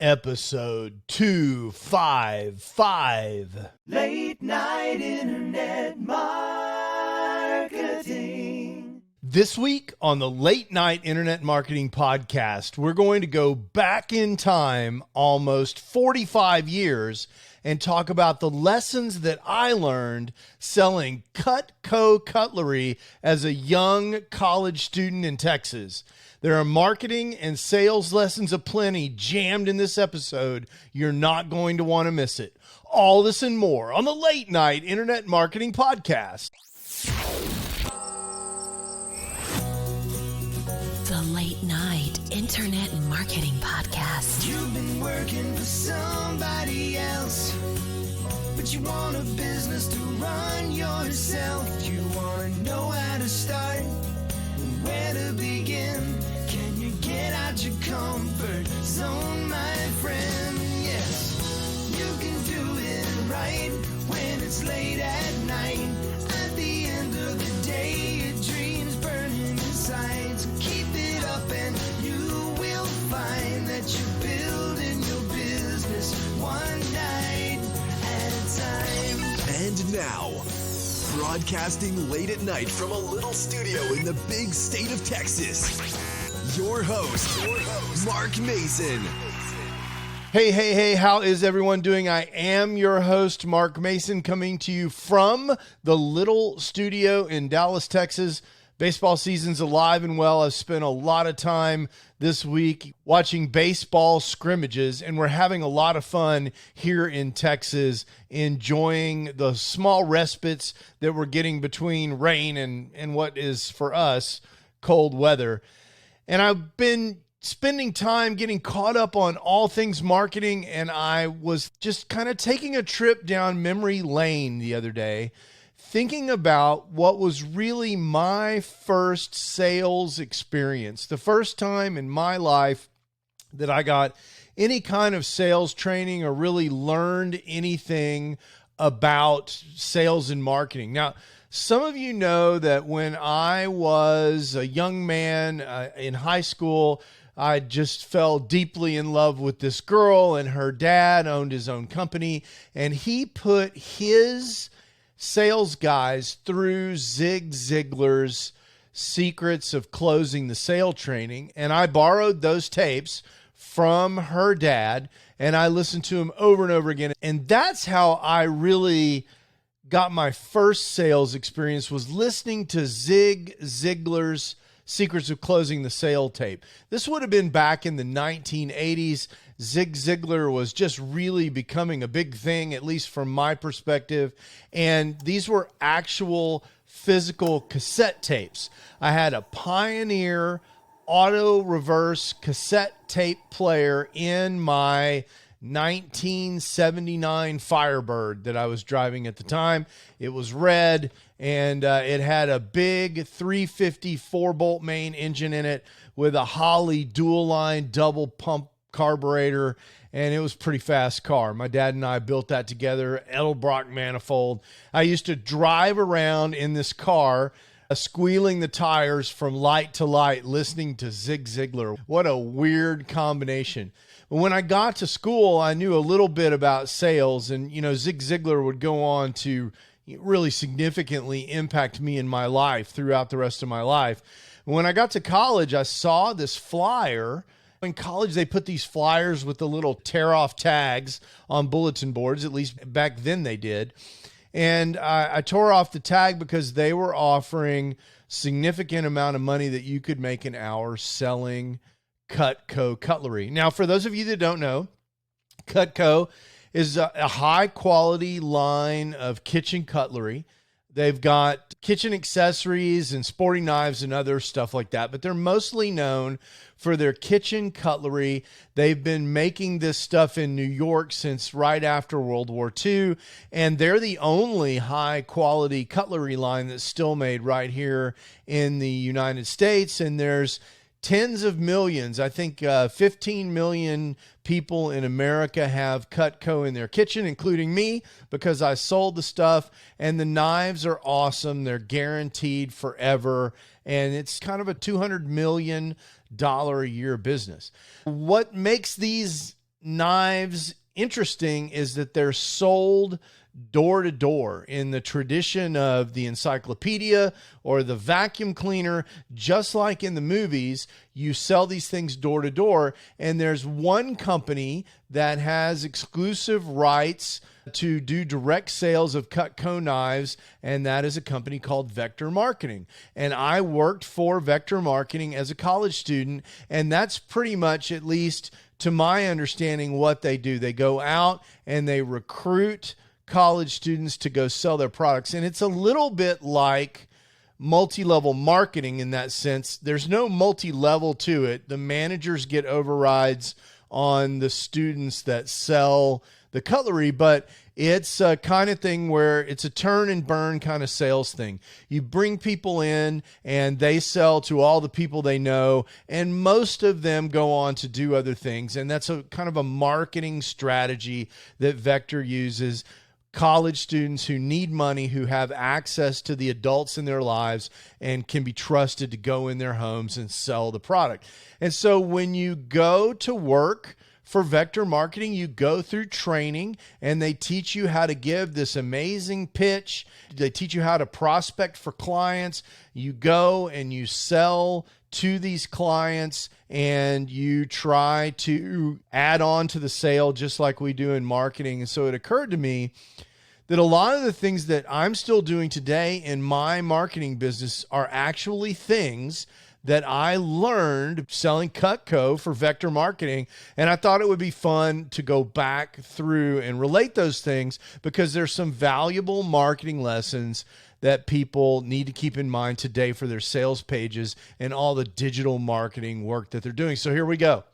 Episode 255. Late night internet marketing. This week on the Late Night Internet Marketing Podcast, we're going to go back in time almost 45 years and talk about the lessons that I learned selling Cutco cutlery as a young college student in Texas. There are marketing and sales lessons aplenty jammed in this episode. You're not going to want to miss it. All this and more on the Late Night Internet Marketing Podcast. The Late Night Internet Marketing Podcast. You've been working for somebody else, but you want a business to run yourself. You want to know how to start, where to begin. Can you get out your comfort zone, my friend? Yes, you can do it right when it's late at night. At the end of the day, your dreams burning inside. So keep it up and you will find that you're building your business one night at a time. And now, broadcasting late at night from a little studio in the big state of Texas, your host, Mark Mason. Hey, how is everyone doing? I am your host, Mark Mason, coming to you from the little studio in Dallas, Texas. Baseball season's alive and well. I've spent a lot of time this week watching baseball scrimmages, and we're having a lot of fun here in Texas, enjoying the small respites that we're getting between rain and what is, for us, cold weather. And I've been spending time getting caught up on all things marketing, and I was just kind of taking a trip down memory lane the other day, thinking about what was really my first sales experience, the first time in my life that I got any kind of sales training or really learned anything about sales and marketing. Now, some of you know that when I was a young man in high school, I just fell deeply in love with this girl, and her dad owned his own company, and he put his sales guys through Zig Ziglar's Secrets of Closing the Sale training. And I borrowed those tapes from her dad, and I listened to them over and over again. And that's how I really got my first sales experience, was listening to Zig Ziglar's Secrets of Closing the Sale tape. This would have been back in the 1980s. Zig Ziglar was just really becoming a big thing, at least from my perspective. And these were actual physical cassette tapes. I had a Pioneer auto reverse cassette tape player in my 1979 Firebird that I was driving at the time. It was red, and it had a big 350 4-bolt main engine in it with a Holley dual-line double pump carburetor, and it was a pretty fast car. My dad and I built that together, Edelbrock manifold. I used to drive around in this car, squealing the tires from light to light, listening to Zig Ziglar. What a weird combination. When I got to school, I knew a little bit about sales, and Zig Ziglar would go on to really significantly impact me in my life throughout the rest of my life. When I got to college, I saw this flyer. In college, they put these flyers with the little tear-off tags on bulletin boards, at least back then they did. And I tore off the tag because they were offering significant amount of money that you could make an hour selling Cutco cutlery. Now, for those of you that don't know, Cutco is a high-quality line of kitchen cutlery. They've got kitchen accessories and sporting knives and other stuff like that, but they're mostly known for their kitchen cutlery. They've been making this stuff in New York since right after World War II, and they're the only high-quality cutlery line that's still made right here in the United States, and there's tens of millions. I think 15 million people in America have Cutco in their kitchen, including me, because I sold the stuff, and the knives are awesome. They're guaranteed forever, and it's kind of a $200 million a year business. What makes these knives interesting is that they're sold door to door in the tradition of the encyclopedia or the vacuum cleaner. Just like in the movies, you sell these things door to door, and there's one company that has exclusive rights to do direct sales of Cutco knives, and that is a company called Vector Marketing. And I worked for Vector Marketing as a college student, and that's pretty much, at least to my understanding, what they do. They go out and they recruit college students to go sell their products. And it's a little bit like multi-level marketing in that sense. There's no multi-level to it. The managers get overrides on the students that sell the cutlery, but it's a kind of thing where it's a turn and burn kind of sales thing. You bring people in and they sell to all the people they know, and most of them go on to do other things. And that's a kind of a marketing strategy that Vector uses. College students who need money, who have access to the adults in their lives and can be trusted to go in their homes and sell the product. And so when you go to work for Vector Marketing, you go through training and they teach you how to give this amazing pitch. They teach you how to prospect for clients. You go and you sell to these clients and you try to add on to the sale just like we do in marketing. And so it occurred to me that a lot of the things that I'm still doing today in my marketing business are actually things that I learned selling Cutco for Vector Marketing. And I thought it would be fun to go back through and relate those things because there's some valuable marketing lessons that people need to keep in mind today for their sales pages and all the digital marketing work that they're doing. So here we go.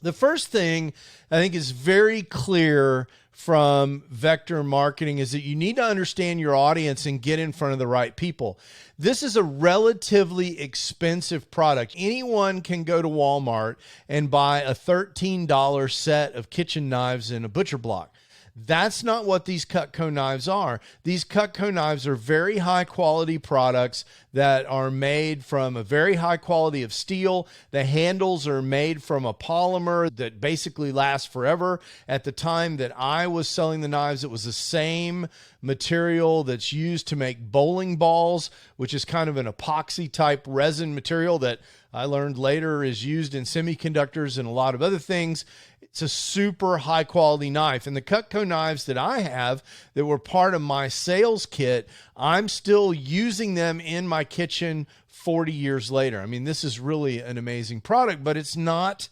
The first thing I think is very clear from Vector Marketing is that you need to understand your audience and get in front of the right people. This is a relatively expensive product. Anyone can go to Walmart and buy a $13 set of kitchen knives in a butcher block. That's not what these Cutco knives are. These Cutco knives are very high quality products that are made from a very high quality of steel. The handles are made from a polymer that basically lasts forever. At the time that I was selling the knives, it was the same material that's used to make bowling balls, which is kind of an epoxy type resin material that I learned later is used in semiconductors and a lot of other things. It's a super high quality knife. And the Cutco knives that I have that were part of my sales kit, I'm still using them in my kitchen 40 years later. I mean, this is really an amazing product, but it's not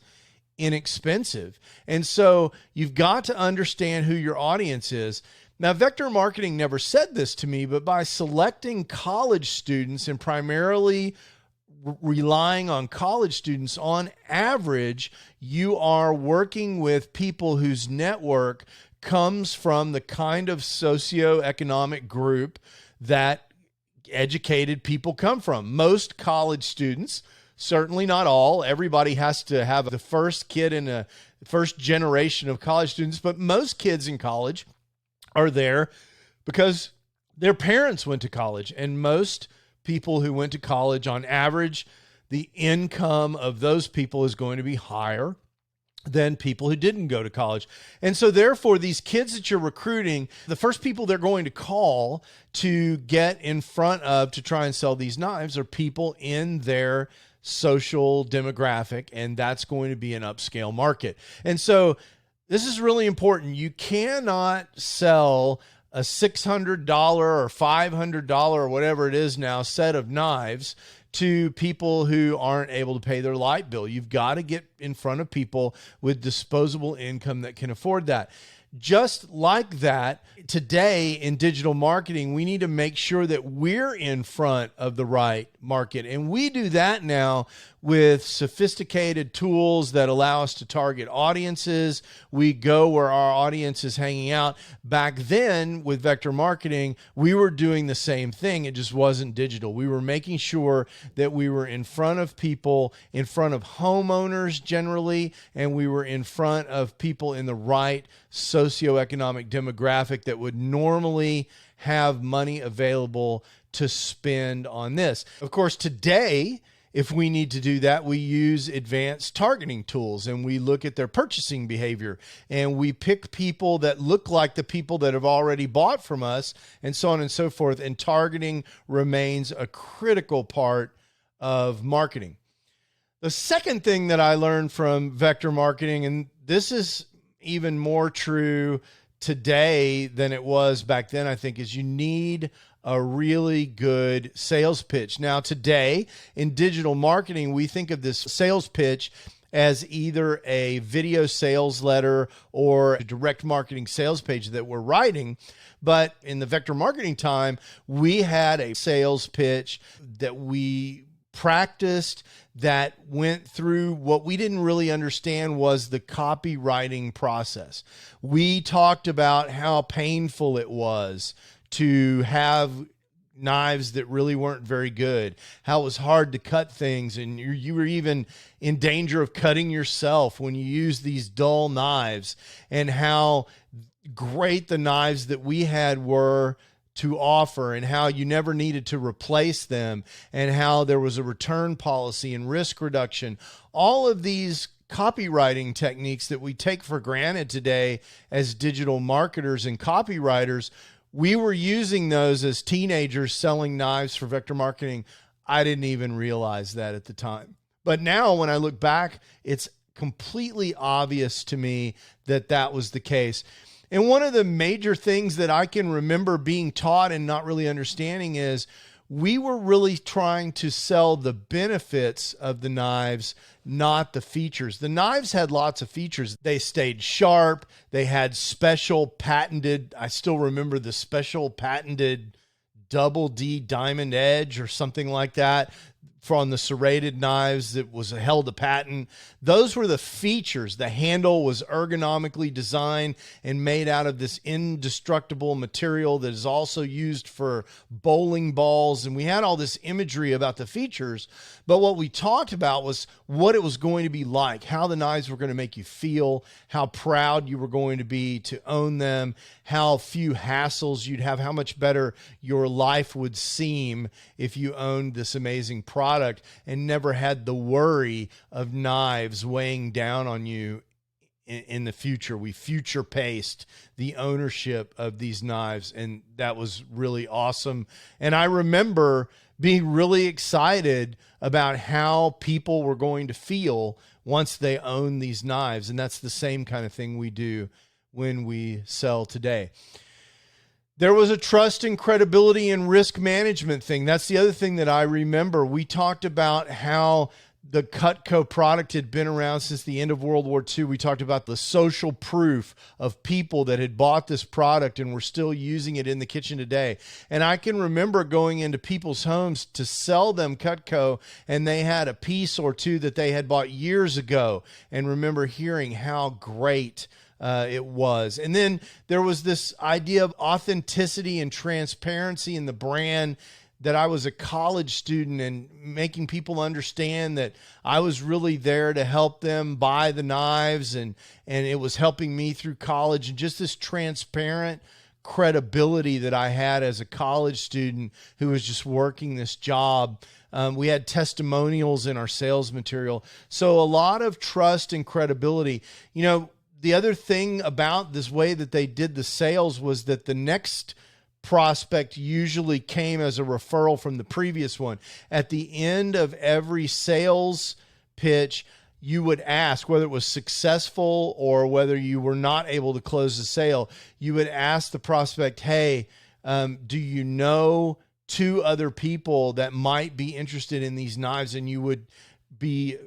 inexpensive. And so you've got to understand who your audience is. Now, Vector Marketing never said this to me, but by selecting college students and primarily relying on college students, on average, you are working with people whose network comes from the kind of socioeconomic group that educated people come from. Most college students, certainly not all, everybody has to have the first kid in a first generation of college students, but most kids in college are there because their parents went to college, and most people who went to college, on average, the income of those people is going to be higher than people who didn't go to college. And so therefore, these kids that you're recruiting, the first people they're going to call to get in front of to try and sell these knives are people in their social demographic, and that's going to be an upscale market. And so this is really important. You cannot sell a $600 or $500 or whatever it is now set of knives to people who aren't able to pay their light bill. You've got to get in front of people with disposable income that can afford that. Just like that, today in digital marketing, we need to make sure that we're in front of the right market. And we do that now with sophisticated tools that allow us to target audiences. We go where our audience is hanging out. Back then with Vector Marketing, we were doing the same thing. It just wasn't digital. We were making sure that we were in front of people, in front of homeowners generally, and we were in front of people in the right socioeconomic demographic that would normally have money available to spend on this. Of course, today if we need to do that, we use advanced targeting tools and we look at their purchasing behavior and we pick people that look like the people that have already bought from us and so on and so forth. And targeting remains a critical part of marketing. The second thing that I learned from vector marketing, and this is even more true today than it was back then, I think, is you need a really good sales pitch. Now, today in digital marketing, we think of this sales pitch as either a video sales letter or a direct marketing sales page that we're writing. But in the vector marketing time, we had a sales pitch that we practiced that went through what we didn't really understand was the copywriting process. We talked about how painful it was to have knives that really weren't very good, how it was hard to cut things, and you were even in danger of cutting yourself when you use these dull knives, and how great the knives that we had were to offer, and how you never needed to replace them, and how there was a return policy and risk reduction. All of these copywriting techniques that we take for granted today as digital marketers and copywriters, we were using those as teenagers selling knives for vector marketing. I didn't even realize that at the time. But now when I look back, it's completely obvious to me that that was the case. And one of the major things that I can remember being taught and not really understanding is we were really trying to sell the benefits of the knives, not the features. The knives had lots of features. They stayed sharp. They had special patented, I still remember the special patented double D diamond edge or something like that from the serrated knives that was held a patent. Those were the features. The handle was ergonomically designed and made out of this indestructible material that is also used for bowling balls. And we had all this imagery about the features, but what we talked about was what it was going to be like, how the knives were going to make you feel, how proud you were going to be to own them, how few hassles you'd have, how much better your life would seem if you owned this amazing product and never had the worry of knives weighing down on you in the future. We future paced the ownership of these knives, and that was really awesome. And I remember being really excited about how people were going to feel once they own these knives. And that's the same kind of thing we do when we sell today. There was a trust and credibility and risk management thing. That's the other thing that I remember. We talked about how the Cutco product had been around since the end of World War II. We talked about the social proof of people that had bought this product and were still using it in the kitchen today. And I can remember going into people's homes to sell them Cutco, and they had a piece or two that they had bought years ago, and remember hearing how great it was. And then there was this idea of authenticity and transparency in the brand, that I was a college student and making people understand that I was really there to help them buy the knives, and it was helping me through college, and just this transparent credibility that I had as a college student who was just working this job. We had testimonials in our sales material. So a lot of trust and credibility. You know, the other thing about this way that they did the sales was that the next prospect usually came as a referral from the previous one. At the end of every sales pitch, you would ask, whether it was successful or whether you were not able to close the sale, you would ask the prospect, hey, do you know 2 other people that might be interested in these knives? And you would be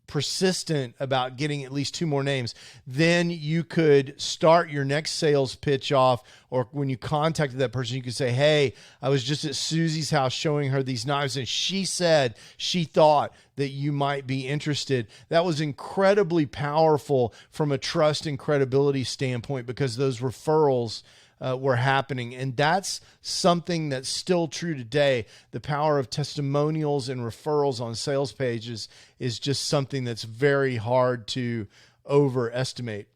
persistent about getting at least 2 more names. Then you could start your next sales pitch off, or when you contacted that person, you could say, hey, I was just at Susie's house showing her these knives, and she said she thought that you might be interested. That was incredibly powerful from a trust and credibility standpoint, because those referrals were happening. And that's something that's still true today. The power of testimonials and referrals on sales pages is just something that's very hard to overestimate.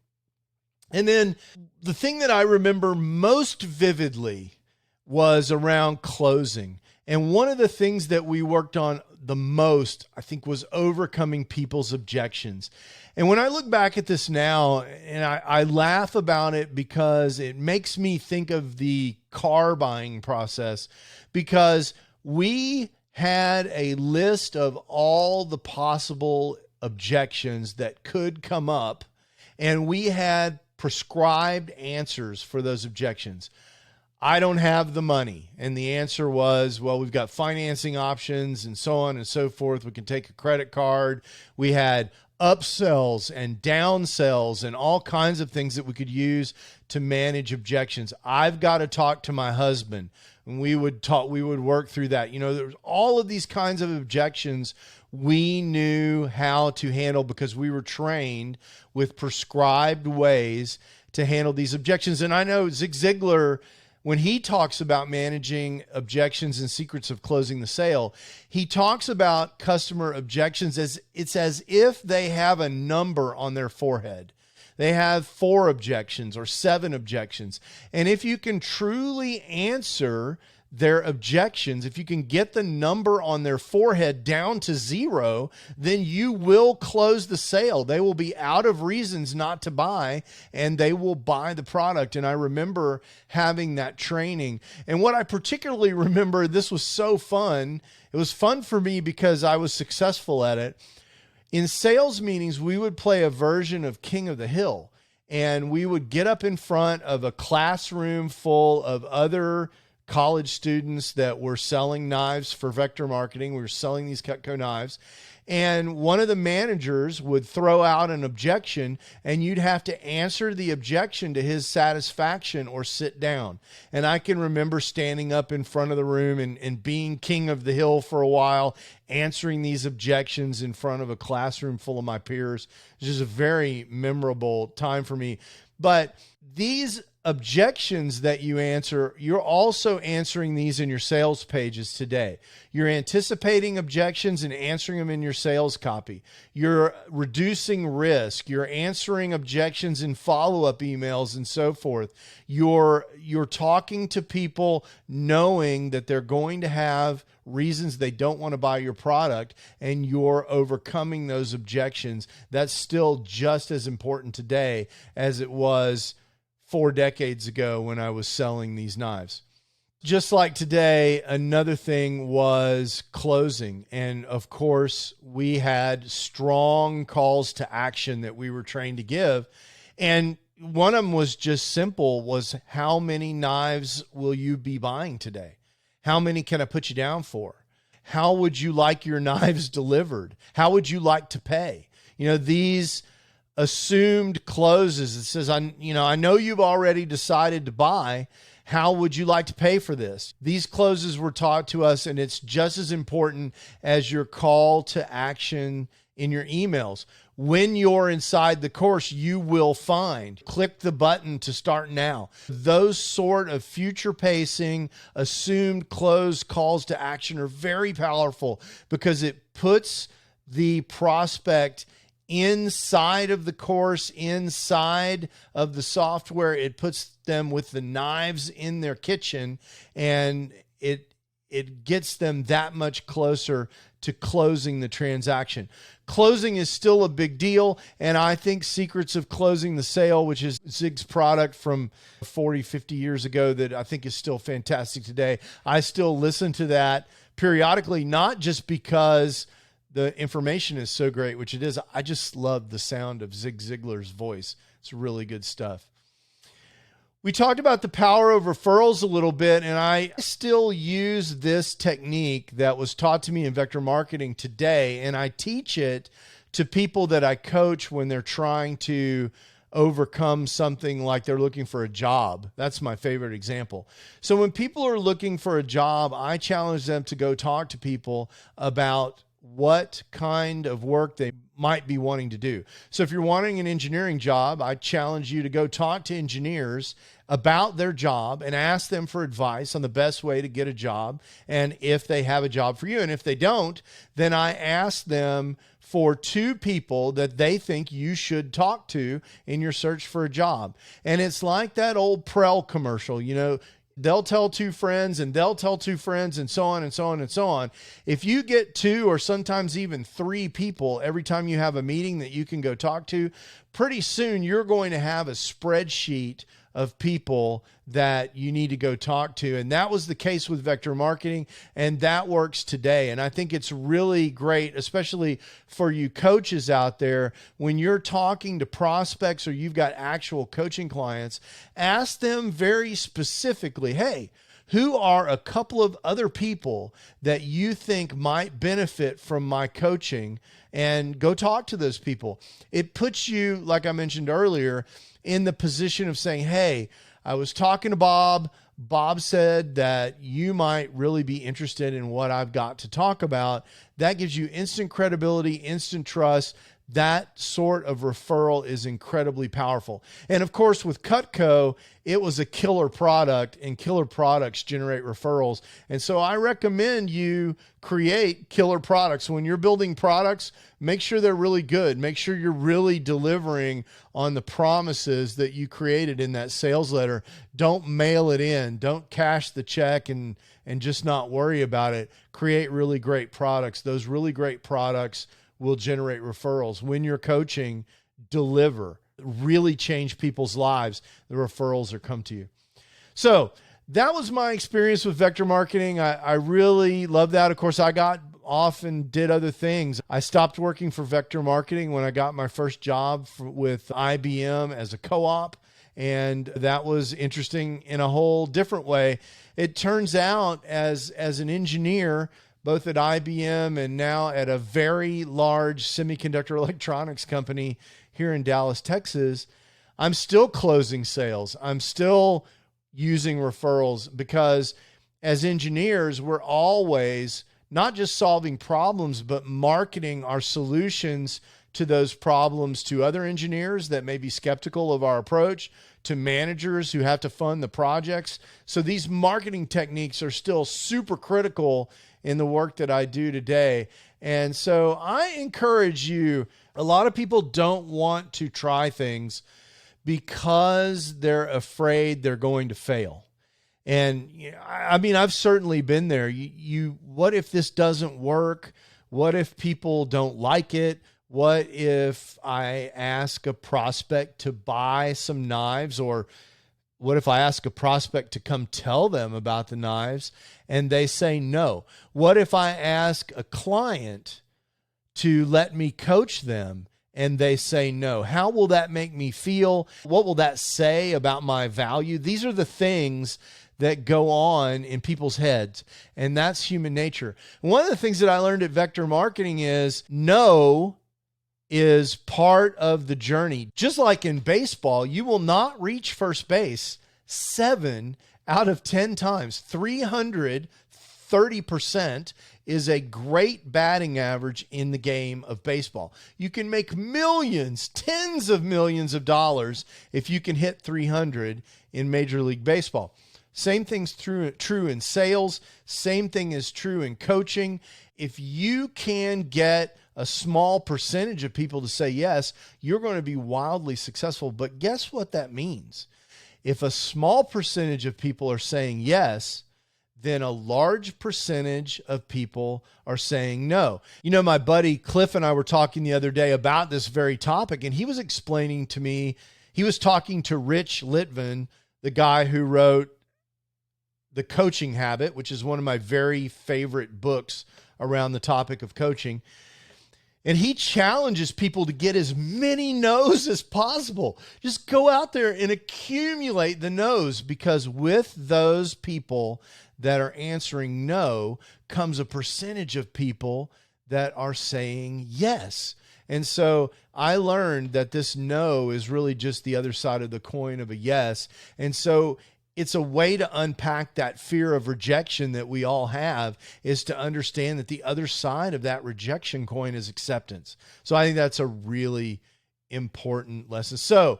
And then the thing that I remember most vividly was around closing. And one of the things that we worked on the most, I think, was overcoming people's objections. And when I look back at this now, and I laugh about it because it makes me think of the car buying process, because we had a list of all the possible objections that could come up, and we had prescribed answers for those objections. I don't have the money. And the answer was, well, we've got financing options and so on and so forth. We can take a credit card. We had upsells and downsells and all kinds of things that we could use to manage objections. I've got to talk to my husband, and we would work through that. You know, there's all of these kinds of objections we knew how to handle because we were trained with prescribed ways to handle these objections. And I know Zig Ziglar, when he talks about managing objections and secrets of closing the sale, he talks about customer objections as it's as if they have a number on their forehead. They have 4 objections or 7 objections. And if you can truly answer their objections, if you can get the number on their forehead down to 0, then you will close the sale. They will be out of reasons not to buy, and they will buy the product. And I remember having that training. And what I particularly remember, this was so fun. It was fun for me because I was successful at it. In sales meetings, we would play a version of King of the Hill, and we would get up in front of a classroom full of other college students that were selling knives for vector marketing. We were selling these Cutco knives. And one of the managers would throw out an objection, and you'd have to answer the objection to his satisfaction or sit down. And I can remember standing up in front of the room and being king of the hill for a while, answering these objections in front of a classroom full of my peers. It was just a very memorable time for me. But these objections that you answer, you're also answering these in your sales pages today. You're anticipating objections and answering them in your sales copy. You're reducing risk. You're answering objections in follow-up emails and so forth. You're talking to people knowing that they're going to have reasons they don't want to buy your product, and you're overcoming those objections. That's still just as important today as it was 4 decades ago when I was selling these knives. Just like today, another thing was closing. And of course, we had strong calls to action that we were trained to give. And one of them was just simple, was how many knives will you be buying today? How many can I put you down for? How would you like your knives delivered? How would you like to pay? You know, these assumed closes. It says, I know you've already decided to buy. How would you like to pay for this? These closes were taught to us, and it's just as important as your call to action in your emails. When you're inside the course, you will find, click the button to start now. Those sort of future pacing, assumed close calls to action are very powerful because it puts the prospect inside of the course, inside of the software. It puts them with the knives in their kitchen, and it gets them that much closer to closing the transaction. Closing is still a big deal, and I think Secrets of Closing the Sale, which is Zig's product from 40, 50 years ago that I think is still fantastic today. I still listen to that periodically, not just because the information is so great, which it is. I just love the sound of Zig Ziglar's voice. It's really good stuff. We talked about the power of referrals a little bit, and I still use this technique that was taught to me in vector marketing today, and I teach it to people that I coach when they're trying to overcome something like they're looking for a job. That's my favorite example. So when people are looking for a job, I challenge them to go talk to people about what kind of work they might be wanting to do. So if you're wanting an engineering job, I challenge you to go talk to engineers about their job and ask them for advice on the best way to get a job and if they have a job for you. And if they don't, then I ask them for 2 people that they think you should talk to in your search for a job. And it's like that old Prel commercial, they'll tell two friends and they'll tell two friends and so on and so on and so on. If you get two or sometimes even three people every time you have a meeting that you can go talk to, pretty soon you're going to have a spreadsheet of people that you need to go talk to. And that was the case with vector marketing, and that works today. And I think it's really great, especially for you coaches out there, when you're talking to prospects or you've got actual coaching clients, ask them very specifically, hey, who are a couple of other people that you think might benefit from my coaching? And go talk to those people. It puts you, like I mentioned earlier, in the position of saying, hey, I was talking to Bob. Bob said that you might really be interested in what I've got to talk about. That gives you instant credibility, instant trust. That sort of referral is incredibly powerful. And of course, with Cutco, it was a killer product, and killer products generate referrals. And so I recommend you create killer products. When you're building products, make sure they're really good. Make sure you're really delivering on the promises that you created in that sales letter. Don't mail it in. Don't cash the check and just not worry about it. Create really great products. Those really great products will generate referrals. When you're coaching, deliver, really change people's lives. The referrals are come to you. So that was my experience with vector marketing. I really love that. Of course, I got off and did other things. I stopped working for vector marketing when I got my first job with IBM as a co-op. And that was interesting in a whole different way. It turns out as an engineer, both at IBM and now at a very large semiconductor electronics company here in Dallas, Texas, I'm still closing sales. I'm still using referrals, because as engineers, we're always not just solving problems, but marketing our solutions to those problems to other engineers that may be skeptical of our approach, to managers who have to fund the projects. So these marketing techniques are still super critical in the work that I do today. And so I encourage you, a lot of people don't want to try things because they're afraid they're going to fail. And I mean, I've certainly been there. What if this doesn't work? What if people don't like it? What if I ask a prospect to buy some knives, or what if I ask a prospect to come tell them about the knives and they say no? What if I ask a client to let me coach them and they say no? How will that make me feel? What will that say about my value? These are the things that go on in people's heads, and that's human nature. One of the things that I learned at Vector Marketing is no is part of the journey. Just like in baseball, you will not reach first base 7 out of 10 times. 330% is a great batting average in the game of baseball. You can make millions, tens of millions of dollars if you can hit 300 in Major League Baseball. Same thing's true in sales. Same thing is true in coaching. If you can get a small percentage of people to say yes, you're going to be wildly successful. But guess what that means? If a small percentage of people are saying yes, then a large percentage of people are saying no. You know, my buddy Cliff and I were talking the other day about this very topic, and he was explaining to me, he was talking to Rich Litvin, the guy who wrote The Coaching Habit, which is one of my very favorite books around the topic of coaching. And he challenges people to get as many no's as possible. Just go out there and accumulate the no's, because with those people that are answering no comes a percentage of people that are saying yes. And so I learned that this no is really just the other side of the coin of a yes. And so it's a way to unpack that fear of rejection that we all have, is to understand that the other side of that rejection coin is acceptance. So I think that's a really important lesson. So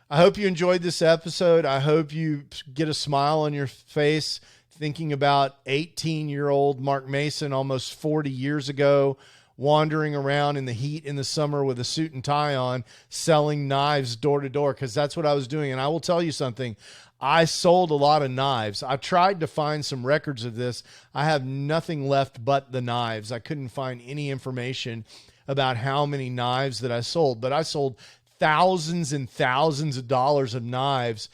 I hope you enjoyed this episode. I hope you get a smile on your face thinking about 18-year-old Mark Mason almost 40 years ago, wandering around in the heat in the summer with a suit and tie on, selling knives door to door, because that's what I was doing. And I will tell you something. I sold a lot of knives. I tried to find some records of this. I have nothing left but the knives. I couldn't find any information about how many knives that I sold, but I sold thousands and thousands of dollars of knives.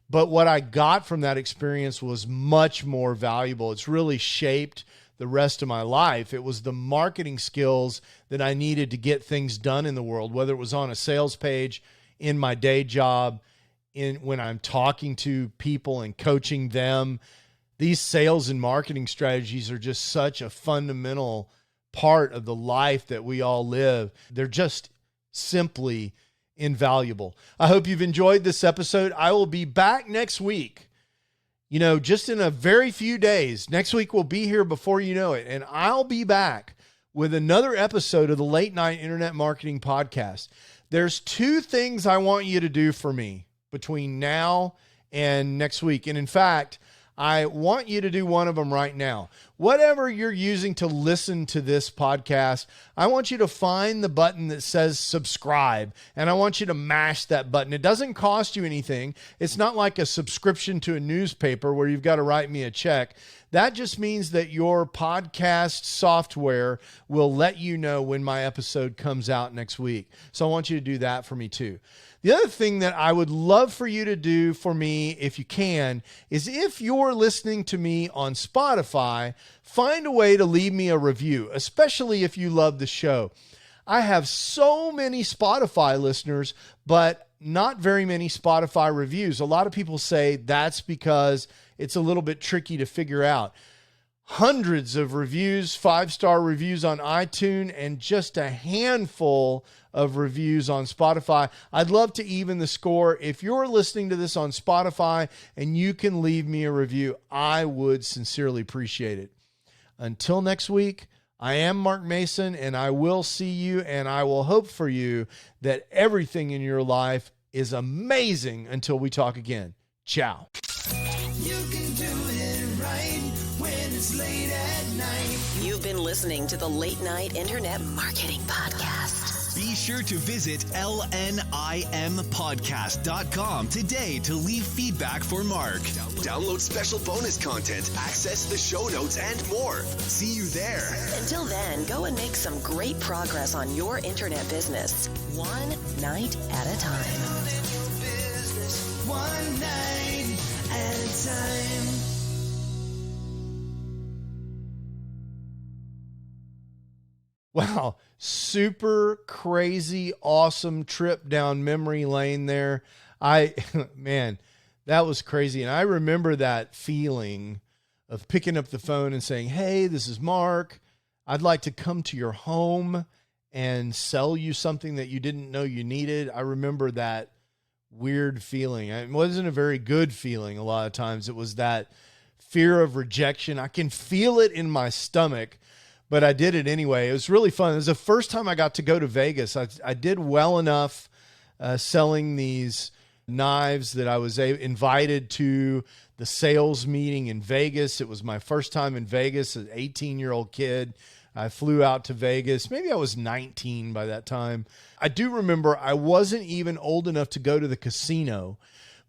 But what I got from that experience was much more valuable. It's really shaped the rest of my life. It was the marketing skills that I needed to get things done in the world, whether it was on a sales page, in my day job, when I'm talking to people and coaching them. These sales and marketing strategies are just such a fundamental part of the life that we all live. They're just simply invaluable. I hope you've enjoyed this episode. I will be back next week. Just in a very few days. Next week we'll be here before you know it. And I'll be back with another episode of the Late Night Internet Marketing Podcast. There's 2 things I want you to do for me between now and next week. And in fact, I want you to do one of them right now. Whatever you're using to listen to this podcast, I want you to find the button that says subscribe, and I want you to mash that button. It doesn't cost you anything. It's not like a subscription to a newspaper where you've got to write me a check. That just means that your podcast software will let you know when my episode comes out next week. So I want you to do that for me too. The other thing that I would love for you to do for me, if you can, is if you're listening to me on Spotify, find a way to leave me a review, especially if you love the show. I have so many Spotify listeners, but not very many Spotify reviews. A lot of people say that's because it's a little bit tricky to figure out. Hundreds of reviews, 5-star reviews on iTunes, and just a handful of reviews on Spotify. I'd love to even the score. If you're listening to this on Spotify and you can leave me a review, I would sincerely appreciate it. Until next week, I am Mark Mason, and I will see you, and I will hope for you that everything in your life is amazing until we talk again. Ciao. You can do it right when it's late at night. You've been listening to the Late Night Internet Marketing Podcast. Be sure to visit LNIM255.com today to leave feedback for Mark. Download special bonus content, access the show notes, and more. See you there. Until then, go and make some great progress on your internet business, one night at a time. Business one night at a time. Wow, super crazy, awesome trip down memory lane there. Man, that was crazy. And I remember that feeling of picking up the phone and saying, hey, this is Mark. I'd like to come to your home and sell you something that you didn't know you needed. I remember that weird feeling. It wasn't a very good feeling a lot of times. It was that fear of rejection. I can feel it in my stomach. But I did it anyway. It was really fun. It was the first time I got to go to Vegas. I did well enough selling these knives that I was invited to the sales meeting in Vegas. It was my first time in Vegas, an 18-year-old kid. I flew out to Vegas. Maybe I was 19 by that time. I do remember I wasn't even old enough to go to the casino.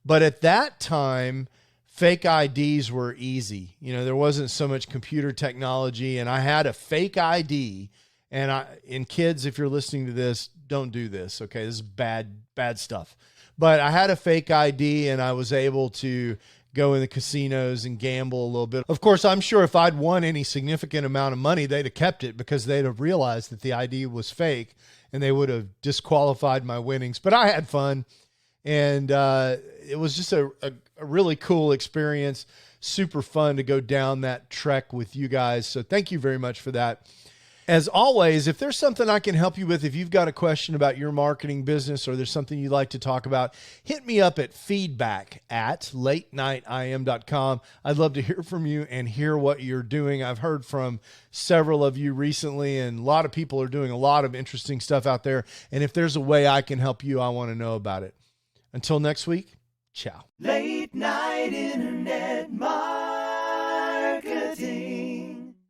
But at that time, fake IDs were easy. There wasn't so much computer technology, and I had a fake ID. And kids, if you're listening to this, don't do this. Okay. This is bad stuff. But I had a fake ID, and I was able to go in the casinos and gamble a little bit. Of course, I'm sure if I'd won any significant amount of money, they'd have kept it because they'd have realized that the ID was fake, and they would have disqualified my winnings. But I had fun. And it was just a really cool experience. Super fun to go down that trek with you guys. So thank you very much for that. As always, if there's something I can help you with, if you've got a question about your marketing business or there's something you'd like to talk about, hit me up at feedback@latenightim.com. I'd love to hear from you and hear what you're doing. I've heard from several of you recently, and a lot of people are doing a lot of interesting stuff out there. And if there's a way I can help you, I want to know about it. Until next week, ciao. Late night internet marketing.